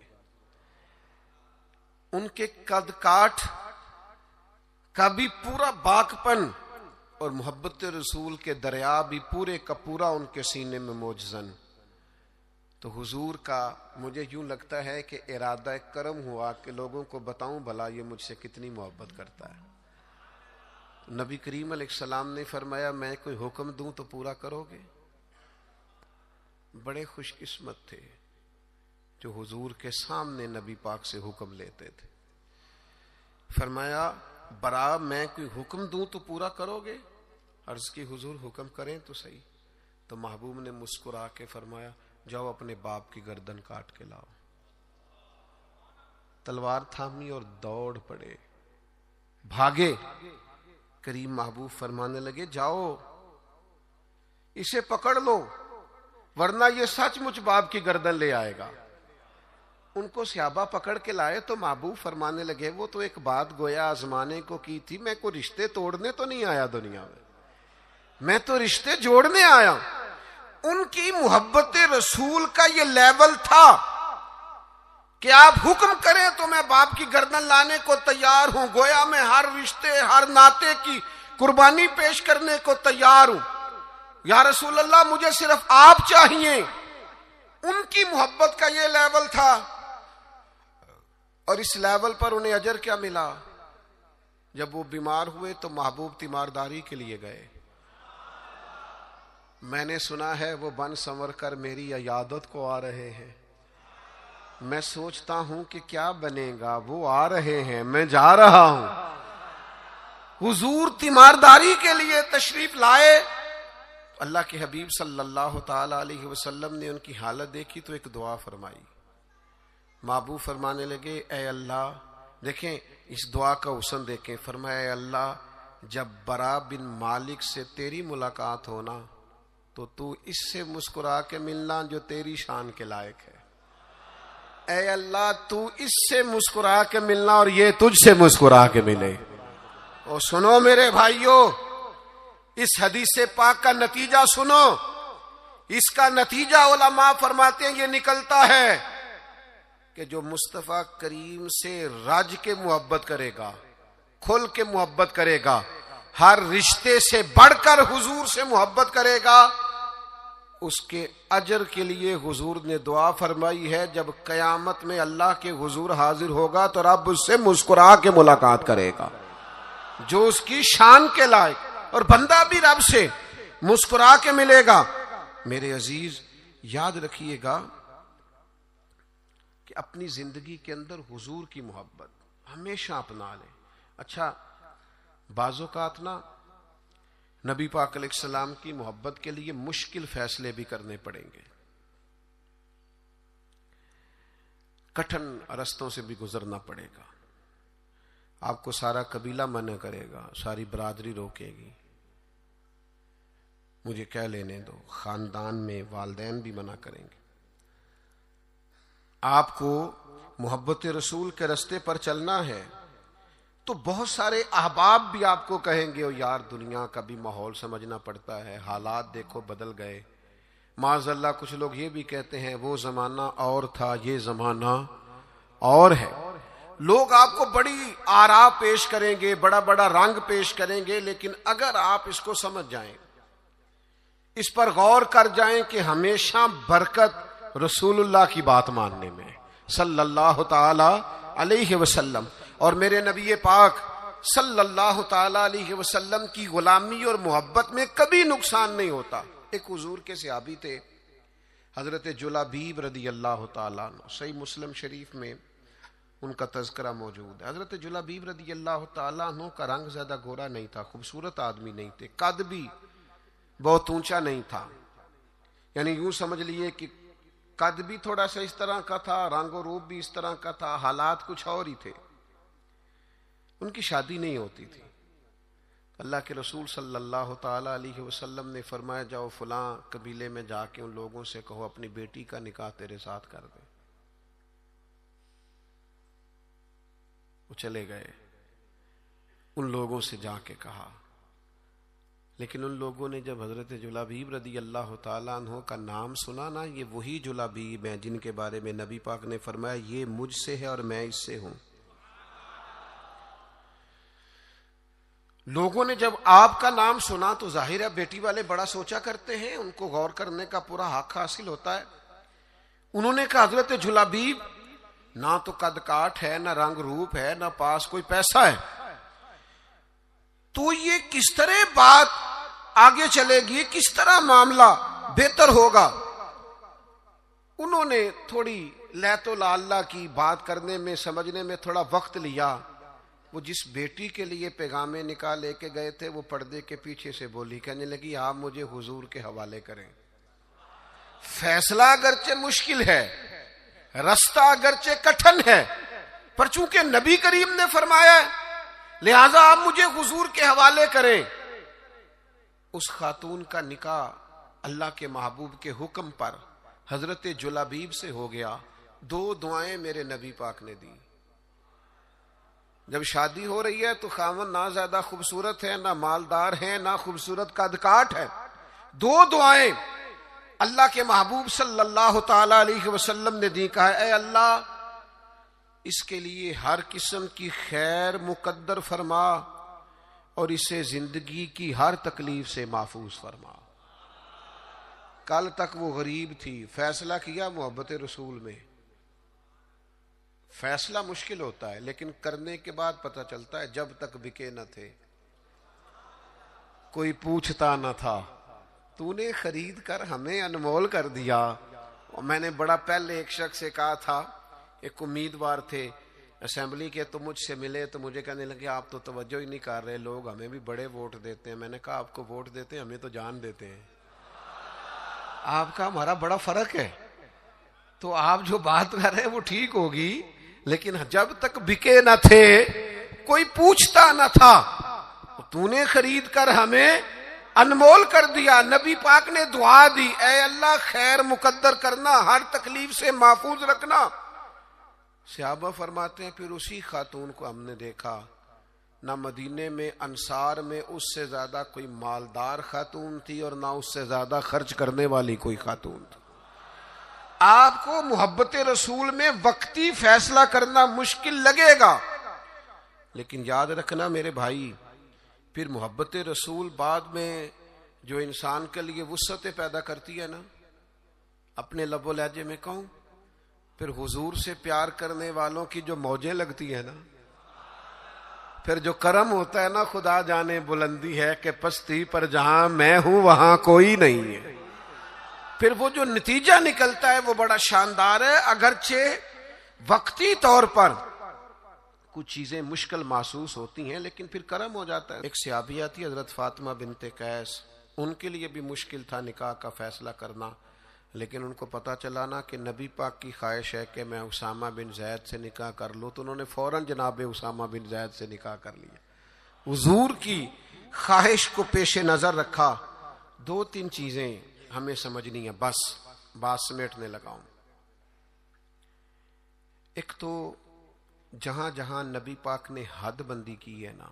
Speaker 1: ان کے قد کاٹ کا بھی پورا باکپن اور محبت رسول کے دریا بھی پورے کا پورا ان کے سینے میں موجزن. تو حضور کا مجھے یوں لگتا ہے کہ ارادہ کرم ہوا کہ لوگوں کو بتاؤں بھلا یہ مجھ سے کتنی محبت کرتا ہے. نبی کریم علیہ السلام نے فرمایا میں کوئی حکم دوں تو پورا کرو گے؟ بڑے خوش قسمت تھے جو حضور کے سامنے نبی پاک سے حکم لیتے تھے. فرمایا برا میں کوئی حکم دوں تو پورا کرو گے؟ عرض کی حضور حکم کریں تو صحیح. تو محبوب نے مسکرا کے فرمایا جاؤ اپنے باپ کی گردن کاٹ کے لاؤ. تلوار تھامی اور دوڑ پڑے، بھاگے. کریم محبوب فرمانے لگے جاؤ اسے پکڑ لو ورنہ یہ سچ مچ باپ کی گردن لے آئے گا. ان کو صحابہ پکڑ کے لائے تو محبوب فرمانے لگے وہ تو ایک بات گویا آزمانے کو کی تھی، میں کوئی رشتے توڑنے تو نہیں آیا دنیا میں تو رشتے جوڑنے آیا. ان کی محبت رسول کا یہ لیول تھا کہ آپ حکم کریں تو میں باپ کی گردن لانے کو تیار ہوں. گویا میں ہر رشتے، ہر ناطے کی قربانی پیش کرنے کو تیار ہوں. یا رسول اللہ مجھے صرف آپ چاہیے. ان کی محبت کا یہ لیول تھا. اور اس لیول پر انہیں اجر کیا ملا؟ جب وہ بیمار ہوئے تو محبوب تیمارداری کے لیے گئے. میں نے سنا ہے وہ بن سنور کر میری عیادت کو آ رہے ہیں. میں سوچتا ہوں کہ کیا بنے گا، وہ آ رہے ہیں، میں جا رہا ہوں۔ حضور تیمارداری کے لیے تشریف لائے، اللہ کے حبیب صلی اللہ تعالی علیہ وسلم نے ان کی حالت دیکھی تو ایک دعا فرمائی۔ محبوب فرمانے لگے اے اللہ، دیکھیں اس دعا کا حسن دیکھیں، فرمایا اے اللہ جب برا بن مالک سے تیری ملاقات ہونا تو تو اس سے مسکرا کے ملنا جو تیری شان کے لائق ہے۔ اے اللہ تو اس سے مسکرا کے ملنا اور یہ تجھ سے مسکرا کے ملے۔ اور سنو میرے بھائیو، اس حدیث پاک کا نتیجہ سنو، اس کا نتیجہ علماء فرماتے ہیں یہ نکلتا ہے کہ جو مصطفیٰ کریم سے رج کے محبت کرے گا، کھل کے محبت کرے گا، ہر رشتے سے بڑھ کر حضور سے محبت کرے گا، اس کے اجر کے لیے حضور نے دعا فرمائی ہے جب قیامت میں اللہ کے حضور حاضر ہوگا تو رب اس سے مسکرا کے ملاقات کرے گا جو اس کی شان کے لائق، اور بندہ بھی رب سے مسکرا کے ملے گا۔ میرے عزیز یاد رکھیے گا کہ اپنی زندگی کے اندر حضور کی محبت ہمیشہ اپنا لیں۔ اچھا بعض اوقات نا نبی پاک علیہ السلام کی محبت کے لیے مشکل فیصلے بھی کرنے پڑیں گے، کٹھن رستوں سے بھی گزرنا پڑے گا۔ آپ کو سارا قبیلہ منع کرے گا، ساری برادری روکے گی، مجھے کہہ لینے دو، خاندان میں والدین بھی منع کریں گے۔ آپ کو محبت رسول کے رستے پر چلنا ہے تو بہت سارے احباب بھی آپ کو کہیں گے او یار دنیا کا بھی ماحول سمجھنا پڑتا ہے، حالات دیکھو بدل گئے۔ معاذ اللہ کچھ لوگ یہ بھی کہتے ہیں وہ زمانہ اور تھا، یہ زمانہ اور ہے۔ لوگ آپ کو بڑی آراء پیش کریں گے، بڑا بڑا رنگ پیش کریں گے، لیکن اگر آپ اس کو سمجھ جائیں، اس پر غور کر جائیں کہ ہمیشہ برکت رسول اللہ کی بات ماننے میں صلی اللہ تعالی علیہ وسلم، اور میرے نبی پاک صلی اللہ تعالی علیہ وسلم کی غلامی اور محبت میں کبھی نقصان نہیں ہوتا۔ ایک حضور کے صحابی تھے حضرت جلابیب رضی اللہ تعالیٰ عنہ، صحیح مسلم شریف میں ان کا تذکرہ موجود ہے۔ حضرت جلابیب رضی اللہ تعالیٰ عنہ کا رنگ زیادہ گورا نہیں تھا، خوبصورت آدمی نہیں تھے، قد بھی بہت اونچا نہیں تھا، یعنی یوں سمجھ لیے کہ قد بھی تھوڑا سا اس طرح کا تھا، رنگ و روپ بھی اس طرح کا تھا، حالات کچھ اور ہی تھے۔ ان کی شادی نہیں ہوتی تھی۔ اللہ کے رسول صلی اللہ تعالی علیہ وسلم نے فرمایا جاؤ فلاں قبیلے میں جا کے ان لوگوں سے کہو اپنی بیٹی کا نکاح تیرے ساتھ کر دیں۔ وہ چلے گئے، ان لوگوں سے جا کے کہا، لیکن ان لوگوں نے جب حضرت جلابیب رضی اللہ تعالیٰ عنہ کا نام سنا نا، یہ وہی جلابیب ہیں جن کے بارے میں نبی پاک نے فرمایا یہ مجھ سے ہے اور میں اس سے ہوں۔ لوگوں نے جب آپ کا نام سنا تو ظاہر ہے بیٹی والے بڑا سوچا کرتے ہیں، ان کو غور کرنے کا پورا حق حاصل ہوتا ہے۔ انہوں نے کہا حضرت جلابیب نہ تو قد کاٹ ہے، نہ رنگ روپ ہے، نہ پاس کوئی پیسہ ہے، تو یہ کس طرح بات آگے چلے گی، کس طرح معاملہ بہتر ہوگا؟ انہوں نے تھوڑی لیت و لالا کی بات کرنے میں، سمجھنے میں تھوڑا وقت لیا۔ وہ جس بیٹی کے لیے پیغام نکاح لے کے گئے تھے وہ پردے کے پیچھے سے بولی، کہنے لگی آپ مجھے حضور کے حوالے کریں۔ فیصلہ اگرچہ مشکل ہے، رستہ اگرچہ کٹھن ہے، پر چونکہ نبی کریم نے فرمایا ہے لہذا آپ مجھے حضور کے حوالے کریں۔ اس خاتون کا نکاح اللہ کے محبوب کے حکم پر حضرت جلابیب سے ہو گیا۔ 2 دعائیں میرے نبی پاک نے دی۔ جب شادی ہو رہی ہے تو خاوند نہ زیادہ خوبصورت ہے، نہ مالدار ہے، نہ خوبصورت قد کاٹ ہے، 2 دعائیں اللہ کے محبوب صلی اللہ تعالی علیہ وسلم نے دی۔ کہا اے اللہ اس کے لیے ہر قسم کی خیر مقدر فرما اور اسے زندگی کی ہر تکلیف سے محفوظ فرما۔ کل تک وہ غریب تھی، فیصلہ کیا محبت رسول میں۔ فیصلہ مشکل ہوتا ہے لیکن کرنے کے بعد پتہ چلتا ہے جب تک بکے نہ تھے کوئی پوچھتا نہ تھا، تو نے خرید کر ہمیں انمول کر دیا۔ اور میں نے بڑا پہلے ایک شخص سے کہا تھا ایک امیدوار تھے اسمبلی کے، تو مجھ سے ملے تو مجھے کہنے لگے آپ تو توجہ ہی نہیں کر رہے، لوگ ہمیں بھی بڑے ووٹ دیتے ہیں۔ میں نے کہا آپ کو ووٹ دیتے ہیں، ہمیں تو جان دیتے ہیں، آپ کا ہمارا بڑا فرق ہے۔ تو آپ جو بات کر رہے ہیں وہ ٹھیک ہوگی، لیکن جب تک بکے نہ تھے کوئی پوچھتا نہ تھا، تو نے خرید کر ہمیں انمول کر دیا۔ نبی پاک نے دعا دی، اے اللہ خیر مقدر کرنا، ہر تکلیف سے محفوظ رکھنا۔ صحابہ فرماتے ہیں پھر اسی خاتون کو ہم نے دیکھا، نہ مدینے میں انصار میں اس سے زیادہ کوئی مالدار خاتون تھی اور نہ اس سے زیادہ خرچ کرنے والی کوئی خاتون تھی۔ آپ کو محبت رسول میں وقتی فیصلہ کرنا مشکل لگے گا، لیکن یاد رکھنا میرے بھائی، پھر محبت رسول بعد میں جو انسان کے لیے وسعتیں پیدا کرتی ہے نا، اپنے لب و لہجے میں کہوں، پھر حضور سے پیار کرنے والوں کی جو موجیں لگتی ہیں نا، پھر جو کرم ہوتا ہے نا، خدا جانے بلندی ہے کہ پستی پر جہاں میں ہوں وہاں کوئی نہیں ہے، پھر وہ جو نتیجہ نکلتا ہے وہ بڑا شاندار ہے۔ اگرچہ وقتی طور پر کچھ چیزیں مشکل محسوس ہوتی ہیں، لیکن پھر کرم ہو جاتا ہے۔ ایک صحابیہ تھی حضرت فاطمہ بنت قیس، ان کے لیے بھی مشکل تھا نکاح کا فیصلہ کرنا، لیکن ان کو پتا چلا نا کہ نبی پاک کی خواہش ہے کہ میں اسامہ بن زید سے نکاح کر لوں، تو انہوں نے فوراً جناب اسامہ بن زید سے نکاح کر لیا۔ حضور کی خواہش کو پیش نظر رکھا۔ دو تین چیزیں ہمیں سمجھنی ہے، بس بات سمیٹنے لگا ہوں۔ ایک تو جہاں جہاں نبی پاک نے حد بندی کی ہے نا،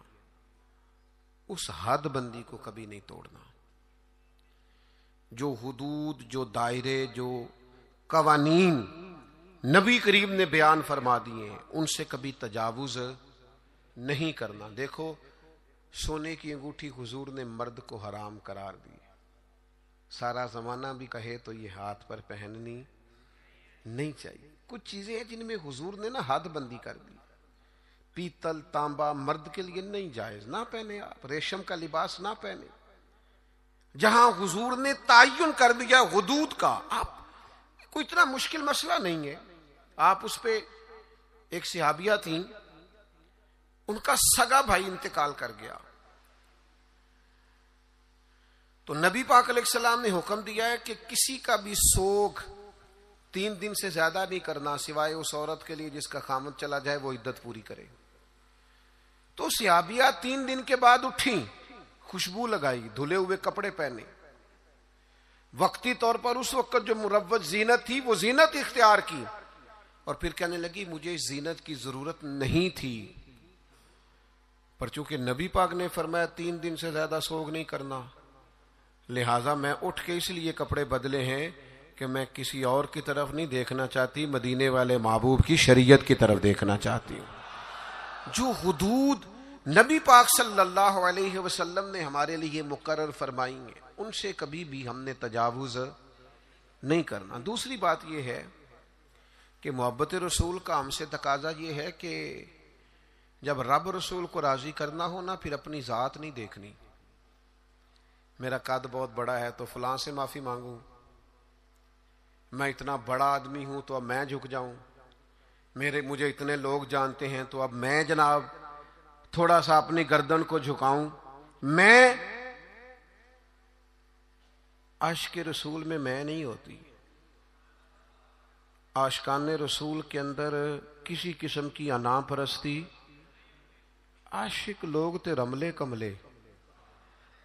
Speaker 1: اس حد بندی کو کبھی نہیں توڑنا۔ جو حدود، جو دائرے، جو قوانین نبی کریم نے بیان فرما دیے ہیں، ان سے کبھی تجاوز نہیں کرنا۔ دیکھو سونے کی انگوٹھی حضور نے مرد کو حرام قرار دی، سارا زمانہ بھی کہے تو یہ ہاتھ پر پہننی نہیں چاہیے۔ کچھ چیزیں ہیں جن میں حضور نے نا حد بندی کر دی۔ پیتل تانبا مرد کے لیے نہیں جائز، نہ پہنے آپ، ریشم کا لباس نہ پہنے۔ جہاں حضور نے تعین کر دیا حدود کا، آپ کوئی اتنا مشکل مسئلہ نہیں ہے۔ آپ اس پہ، ایک صحابیہ تھیں، ان کا سگا بھائی انتقال کر گیا، تو نبی پاک علیہ السلام نے حکم دیا ہے کہ کسی کا بھی سوگ 3 دن سے زیادہ نہیں کرنا، سوائے اس عورت کے لیے جس کا خامد چلا جائے وہ عدت پوری کرے۔ تو صحابیہ 3 دن کے بعد اٹھیں، خوشبو لگائی، دھلے ہوئے کپڑے پہنے، وقتی طور پر اس وقت جو مروج زینت تھی وہ زینت اختیار کی، اور پھر کہنے لگی مجھے اس زینت کی ضرورت نہیں تھی، پر چونکہ نبی پاک نے فرمایا 3 دن سے زیادہ سوگ نہیں کرنا، لہٰذا میں اٹھ کے اس لیے کپڑے بدلے ہیں کہ میں کسی اور کی طرف نہیں دیکھنا چاہتی، مدینے والے محبوب کی شریعت کی طرف دیکھنا چاہتی ہوں۔ جو حدود نبی پاک صلی اللہ علیہ وسلم نے ہمارے لیے مقرر فرمائی ہیں، ان سے کبھی بھی ہم نے تجاوز نہیں کرنا۔ دوسری بات یہ ہے کہ محبت رسول کا ہم سے تقاضا یہ ہے کہ جب رب رسول کو راضی کرنا ہو نا، پھر اپنی ذات نہیں دیکھنی، میرا قد بہت بڑا ہے تو فلاں سے معافی مانگوں، میں اتنا بڑا آدمی ہوں تو اب میں جھک جاؤں، مجھے اتنے لوگ جانتے ہیں تو اب میں جناب تھوڑا سا اپنی گردن کو جھکاؤں۔ میں عاشق رسول میں نہیں ہوتی۔ عاشقان رسول کے اندر کسی قسم کی انا پرستی، عاشق لوگ تے رملے کملے،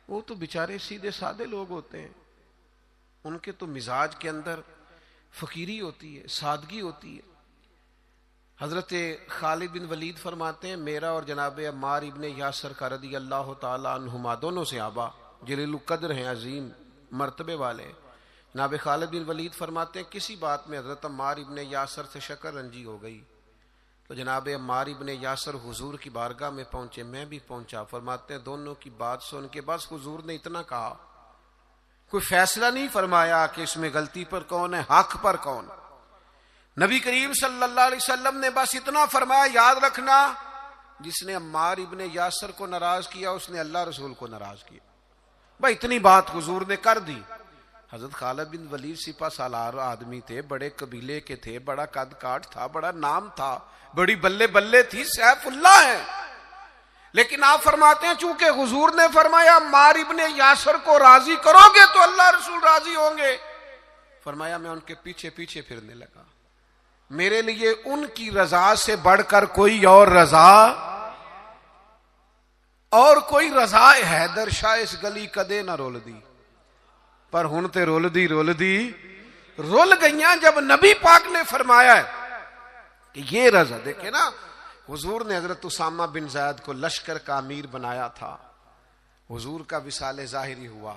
Speaker 1: وہ تو بیچارے سیدھے سادے لوگ ہوتے ہیں، ان کے تو مزاج کے اندر فقیری ہوتی ہے، سادگی ہوتی ہے۔ حضرت خالد بن ولید فرماتے ہیں میرا اور جناب عمار ابن یاسر کا رضی اللہ تعالی عنہما، دونوں صحابہ جلیل القدر ہیں، عظیم مرتبے والے، جناب خالد بن ولید فرماتے ہیں کسی بات میں حضرت عمار ابن یاسر سے شکر رنجی ہو گئی، تو جناب عمار ابن یاسر حضور کی بارگاہ میں پہنچے، میں بھی پہنچا، فرماتے ہیں دونوں کی بات سن کے بس حضور نے اتنا کہا، کوئی فیصلہ نہیں فرمایا کہ اس میں غلطی پر کون ہے، حق پر کون۔ نبی کریم صلی اللہ علیہ وسلم نے بس اتنا فرمایا، یاد رکھنا جس نے عمار ابن یاسر کو ناراض کیا اس نے اللہ رسول کو ناراض کیا، بھائی اتنی بات حضور نے کر دی۔ حضرت خالد بن ولید سپہ سالار آدمی تھے، بڑے قبیلے کے تھے، بڑا قد کاٹ تھا، بڑا نام تھا، بڑی بلے بلے تھی، سیف اللہ ہے. لیکن آپ فرماتے ہیں چونکہ حضور نے فرمایا عمار ابن یاسر کو راضی کرو گے تو اللہ رسول راضی ہوں گے، فرمایا میں ان کے پیچھے پیچھے پھرنے لگا. میرے لیے ان کی رضا سے بڑھ کر کوئی اور رضا، اور کوئی رضا حیدر شاہ اس گلی کدے نہ رول دی. پر ہن تے رول گئیاں جب نبی پاک نے فرمایا ہے کہ یہ رضا. دیکھیں نا، حضور نے حضرت اسامہ بن زید کو لشکر کا امیر بنایا تھا، حضور کا وصال ظاہری ہوا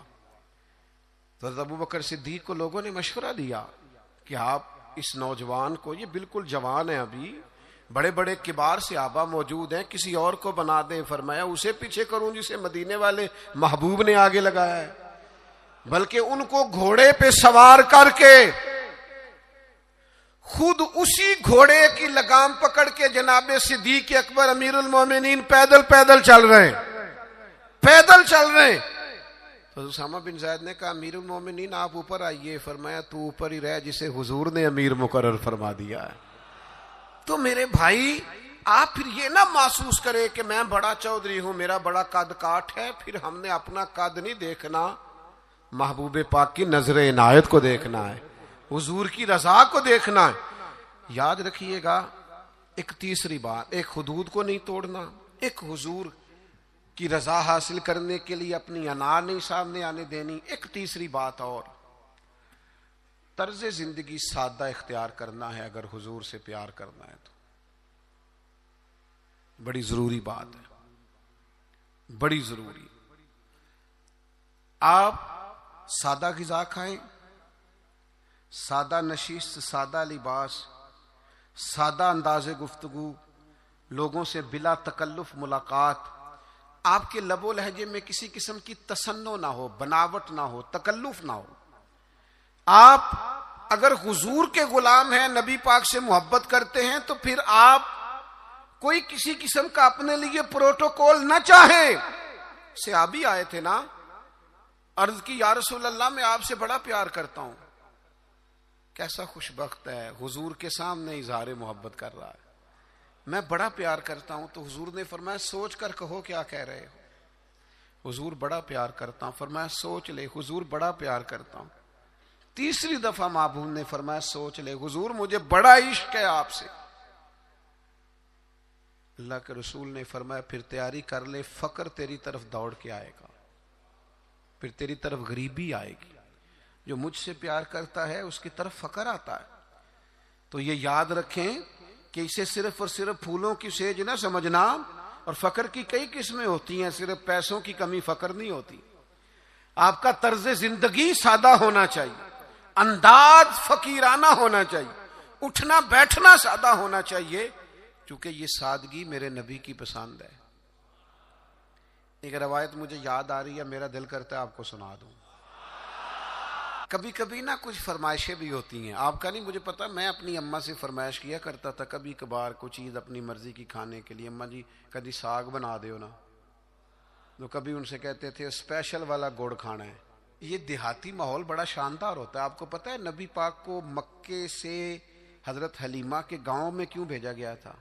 Speaker 1: تو حضرت ابوبکر صدیق کو لوگوں نے مشورہ دیا کہ آپ اس نوجوان کو، یہ بالکل جوان ہے ابھی، بڑے بڑے کبار صحابہ موجود ہیں، کسی اور کو بنا دیں. فرمایا اسے پیچھے کروں جسے مدینے والے محبوب نے آگے لگایا ہے، بلکہ ان کو گھوڑے پہ سوار کر کے خود اسی گھوڑے کی لگام پکڑ کے جناب صدیق اکبر امیر المومنین پیدل چل رہے ہیں. تو اسامہ بن زید نے کہا امیر المومنین آپ اوپر آئیے. فرمایا تو اوپر ہی رہ جسے حضور نے امیر مقرر فرما دیا ہے. تو میرے بھائی آپ پھر یہ نہ محسوس کرے کہ میں بڑا چودھری ہوں، میرا بڑا قد کاٹ ہے. پھر ہم نے اپنا قد نہیں دیکھنا، محبوب پاک کی نظر عنایت کو دیکھنا ہے، حضور کی رضا کو دیکھنا ہے. یاد رکھیے گا ایک تیسری بات، ایک حدود کو نہیں توڑنا، ایک حضور کی رضا حاصل کرنے کے لیے اپنی انا نہیں سامنے آنے دینی. ایک تیسری بات اور، طرز زندگی سادہ اختیار کرنا ہے اگر حضور سے پیار کرنا ہے تو. بڑی ضروری بات ہے، بڑی ضروری. آپ سادہ غذا کھائیں، سادہ نشست، سادہ لباس، سادہ انداز گفتگو، لوگوں سے بلا تکلف ملاقات، آپ کے لب و لہجے میں کسی قسم کی تصنع نہ ہو، بناوٹ نہ ہو، تکلف نہ ہو. آپ اگر حضور کے غلام ہیں، نبی پاک سے محبت کرتے ہیں، تو پھر آپ کوئی کسی قسم کا اپنے لیے پروٹوکول نہ چاہیں. صحابی آئے تھے نا، عرض کی یا رسول اللہ میں آپ سے بڑا پیار کرتا ہوں. کیسا خوش بخت ہے، حضور کے سامنے اظہار محبت کر رہا ہے، میں بڑا پیار کرتا ہوں. تو حضور نے فرمایا سوچ کر کہو کیا کہہ رہے ہو. حضور بڑا پیار کرتا ہوں. فرمایا سوچ لے. حضور بڑا پیار کرتا ہوں. تیسری دفعہ محبوب نے فرمایا سوچ لے. حضور مجھے بڑا عشق ہے آپ سے. اللہ کے رسول نے فرمایا پھر تیاری کر لے، فقر تیری طرف دوڑ کے آئے گا، پھر تیری طرف غریبی آئے گی. جو مجھ سے پیار کرتا ہے اس کی طرف فقر آتا ہے. تو یہ یاد رکھیں کہ اسے صرف اور صرف پھولوں کی سیج نہ سمجھنا، اور فقر کی کئی قسمیں ہوتی ہیں، صرف پیسوں کی کمی فقر نہیں ہوتی. آپ کا طرز زندگی سادہ ہونا چاہیے، انداز فقیرانہ ہونا چاہیے، اٹھنا بیٹھنا سادہ ہونا چاہیے، کیونکہ یہ سادگی میرے نبی کی پسند ہے. ایک روایت مجھے یاد آ رہی ہے، میرا دل کرتا ہے آپ کو سنا دوں. کبھی کبھی نا کچھ فرمائشیں بھی ہوتی ہیں، آپ کا نہیں مجھے پتا، میں اپنی اماں سے فرمائش کیا کرتا تھا کبھی کبھار کوئی چیز اپنی مرضی کی کھانے کے لیے. اماں جی کبھی ساگ بنا دیو نا، تو کبھی ان سے کہتے تھے اسپیشل والا گڑ کھانا ہے. یہ دیہاتی ماحول بڑا شاندار ہوتا ہے. آپ کو پتا ہے نبی پاک کو مکے سے حضرت حلیمہ کے گاؤں میں کیوں بھیجا گیا تھا؟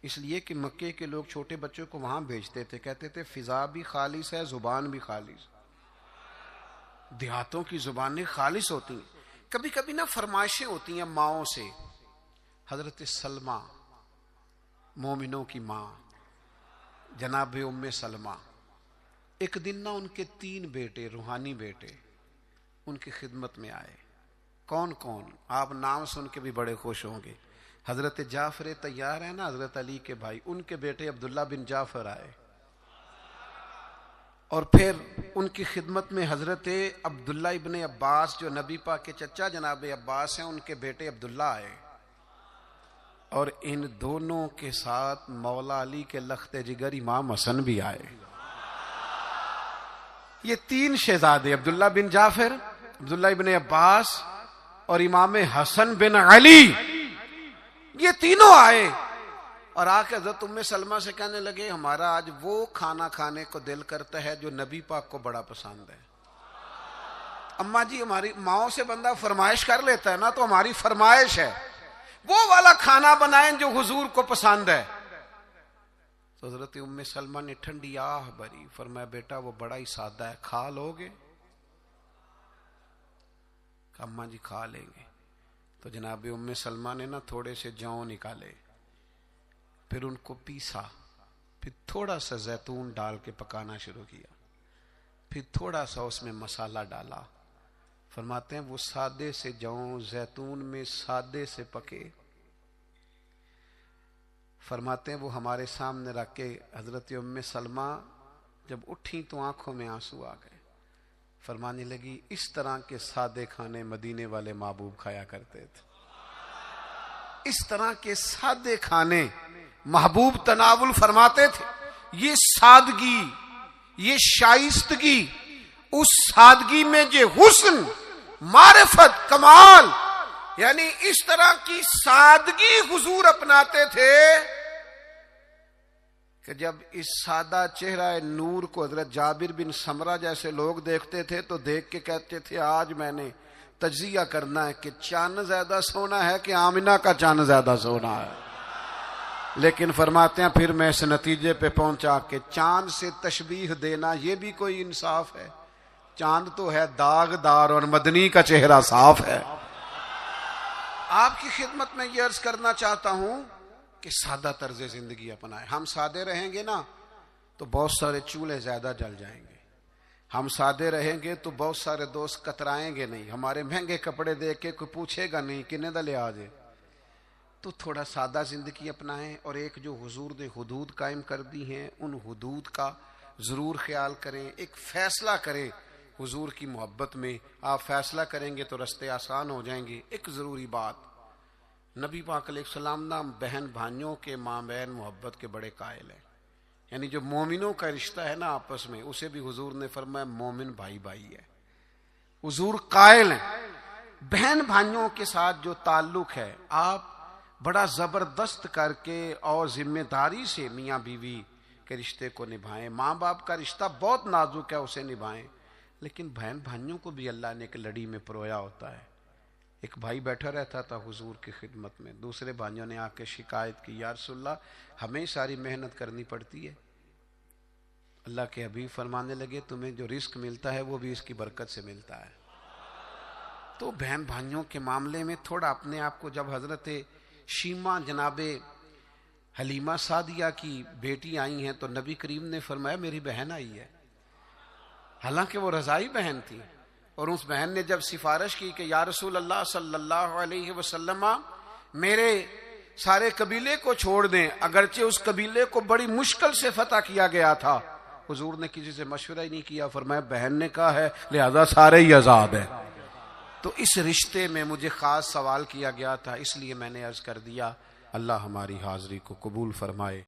Speaker 1: اس لیے کہ مکے کے لوگ چھوٹے بچوں کو وہاں بھیجتے تھے، کہتے تھے فضا بھی خالص ہے، زبان بھی خالص. دیہاتوں کی زبانیں خالص ہوتی ہیں. کبھی کبھی نا فرمائشیں ہوتی ہیں ماؤں سے. حضرت سلمہ مومنوں کی ماں جناب ام سلمہ، ایک دن نا ان کے 3 بیٹے روحانی بیٹے ان کی خدمت میں آئے. کون کون؟ آپ نام سن کے بھی بڑے خوش ہوں گے. حضرت جعفر طیار ہے نا، حضرت علی کے بھائی، ان کے بیٹے عبداللہ بن جعفر آئے. اور پھر ان کی خدمت میں حضرت عبداللہ ابن عباس جو نبی پاک کے چچا جناب عباس ہیں، ان کے بیٹے عبداللہ آئے. اور ان دونوں کے ساتھ مولا علی کے لخت جگر امام حسن بھی آئے. یہ 3 شہزادے عبداللہ بن جعفر، عبداللہ ابن عباس اور امام حسن بن علی، یہ تینوں آئے اور آ کے حضرت ام سلمہ سے کہنے لگے ہمارا آج وہ کھانا کھانے کو دل کرتا ہے جو نبی پاک کو بڑا پسند ہے. اما جی ہماری ماؤں سے بندہ فرمائش کر لیتا ہے نا، تو ہماری فرمائش ہے وہ والا کھانا بنائیں جو حضور کو پسند ہے۔ تو حضرت ام سلمہ نے ٹھنڈی آہ بھری، فرمایا بیٹا وہ بڑا ہی سادہ ہے، کھا لو گے؟ اماں جی کھا لیں گے۔ تو جناب ام سلمہ نے نا تھوڑے سے جوں نکالے، پھر ان کو پیسا، پھر تھوڑا سا زیتون ڈال کے پکانا شروع کیا، پھر تھوڑا سا اس میں مسالہ ڈالا۔ فرماتے ہیں وہ سادے سے جوں زیتون میں سادے سے پکے۔ فرماتے ہیں وہ ہمارے سامنے رکھ کے حضرت ام سلمہ جب اٹھی تو آنکھوں میں آنسو آ گئے۔ فرمانے لگی اس طرح کے سادے کھانے مدینے والے محبوب کھایا کرتے تھے، اس طرح کے سادے کھانے محبوب تناول فرماتے تھے۔ یہ سادگی، یہ شائستگی، اس سادگی میں جو حسن، معرفت، کمال، یعنی اس طرح کی سادگی حضور اپناتے تھے کہ جب اس سادہ چہرہ نور کو حضرت جابر بن سمرہ جیسے لوگ دیکھتے تھے تو دیکھ کے کہتے تھے آج میں نے تجزیہ کرنا ہے کہ چاند زیادہ سونا ہے کہ آمنہ کا چاند زیادہ سونا ہے۔ لیکن فرماتے ہیں پھر میں اس نتیجے پہ پہنچا کہ چاند سے تشبیہ دینا یہ بھی کوئی انصاف ہے؟ چاند تو ہے داغدار اور مدنی کا چہرہ صاف ہے۔ آپ کی خدمت میں یہ عرض کرنا چاہتا ہوں کہ سادہ طرز زندگی اپنائیں۔ ہم سادے رہیں گے نا تو بہت سارے چولہے زیادہ جل جائیں گے، ہم سادے رہیں گے تو بہت سارے دوست کترائیں گے نہیں، ہمارے مہنگے کپڑے دیکھ کے کوئی پوچھے گا نہیں کنے دا لے آجے۔ تو تھوڑا سادہ زندگی اپنائیں، اور ایک جو حضور نے حدود قائم کر دی ہیں ان حدود کا ضرور خیال کریں۔ ایک فیصلہ کریں حضور کی محبت میں، آپ فیصلہ کریں گے تو رستے آسان ہو جائیں گے۔ ایک ضروری بات، نبی پاک علیہ السلام نا بہن بھائیوں کے مابین محبت کے بڑے قائل ہیں، یعنی جو مومنوں کا رشتہ ہے نا آپس میں، اسے بھی حضور نے فرمایا مومن بھائی بھائی ہے۔ حضور قائل ہیں بہن بھائیوں کے ساتھ جو تعلق ہے آپ بڑا زبردست کر کے اور ذمہ داری سے میاں بیوی کے رشتے کو نبھائیں۔ ماں باپ کا رشتہ بہت نازک ہے، اسے نبھائیں، لیکن بہن بھائیوں کو بھی اللہ نے ایک لڑی میں پرویا ہوتا ہے۔ ایک بھائی بیٹھا رہتا تھا حضور کی خدمت میں، دوسرے بھائیوں نے آ کے شکایت کی یا رسول اللہ ہمیں ساری محنت کرنی پڑتی ہے۔ اللہ کے حبیب فرمانے لگے تمہیں جو رزق ملتا ہے وہ بھی اس کی برکت سے ملتا ہے۔ تو بہن بھائیوں کے معاملے میں تھوڑا اپنے آپ کو، جب حضرت شیمہ جناب حلیمہ سعدیہ کی بیٹی آئی ہیں تو نبی کریم نے فرمایا میری بہن آئی ہے، حالانکہ وہ رضائی بہن تھی، اور اس بہن نے جب سفارش کی کہ یا رسول اللہ صلی اللہ علیہ وسلم میرے سارے قبیلے کو چھوڑ دیں، اگرچہ اس قبیلے کو بڑی مشکل سے فتح کیا گیا تھا، حضور نے کسی سے مشورہ ہی نہیں کیا، فرمایا بہن نے کہا ہے لہذا سارے ہی آزاد ہیں۔ تو اس رشتے میں مجھے خاص سوال کیا گیا تھا، اس لیے میں نے عرض کر دیا۔ اللہ ہماری حاضری کو قبول فرمائے۔